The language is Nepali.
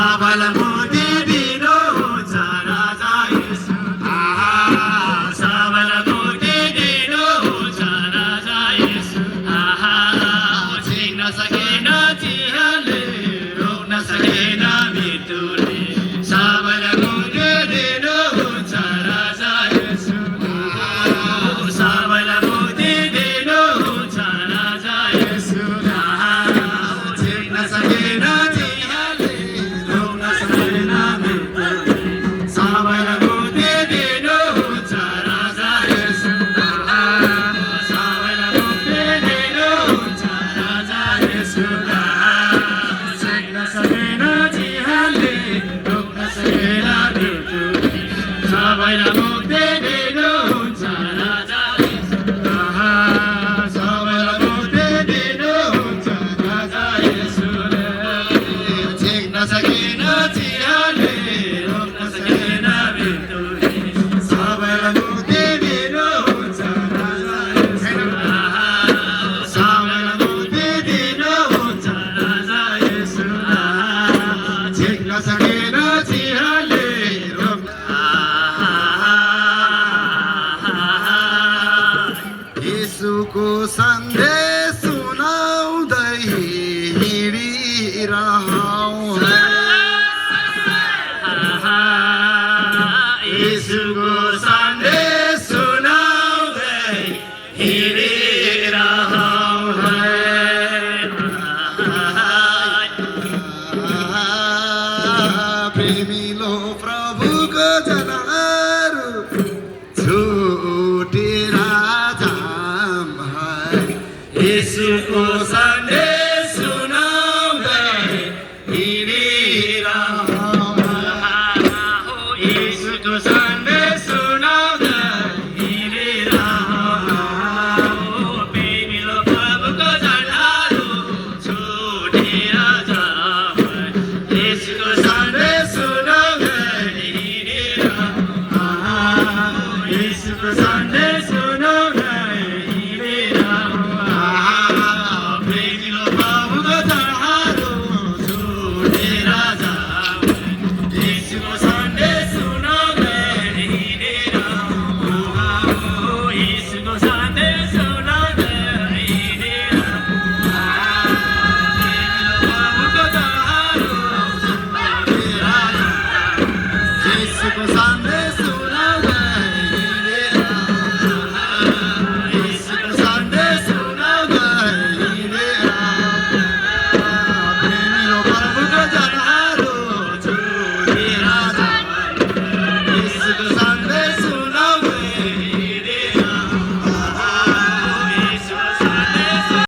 सबैलाई मुक्ति दिनुहुन्छ राजा येशू सबैलाई मुक्ति दिनुहुन्छ राजा येशू छिन्न सकेन चिहानले रोक्न सकेन मृत्युले सबैलाई मुक्ति दिनुहुन्छ राजा येशू सबैलाई मुक्ति दिनुहुन्छ राजा येशू छिन्न सकेन चिहानले रोक्न सकेन मृत्युले सबैलाई मुक्ति दिनुहुन्छ राजा येशू सबैलाई मुक्ति दिनुहुन्छ राजा येशू छिन्न सकेन चिहानले रोक्न सकेन मृत्युले सबैलाई मुक्ति दिनुहुन्छ राजा येशू सबैलाई मुक्ति दिनुहुन्छ राजा येशूले छिन्न सकेन चिहानले रोक्न सकेन मृत्युले सबैलाई मुक्ति दिनुहुन्छ राजा येशू सबैलाई मुक्ति दिनुहुन्छ राजा येशू छिन्न सकेन चिहानले येशूको सन्देश सुनाउँदै हिँडिरहौँ येशूको सन्देश सुनाउँदै हिँडिरहौँ प्रेमिलो प्रभुको जनहरू छुटेर जाम येशूको सन्देश सुनाउँदै हिँडिरहौँ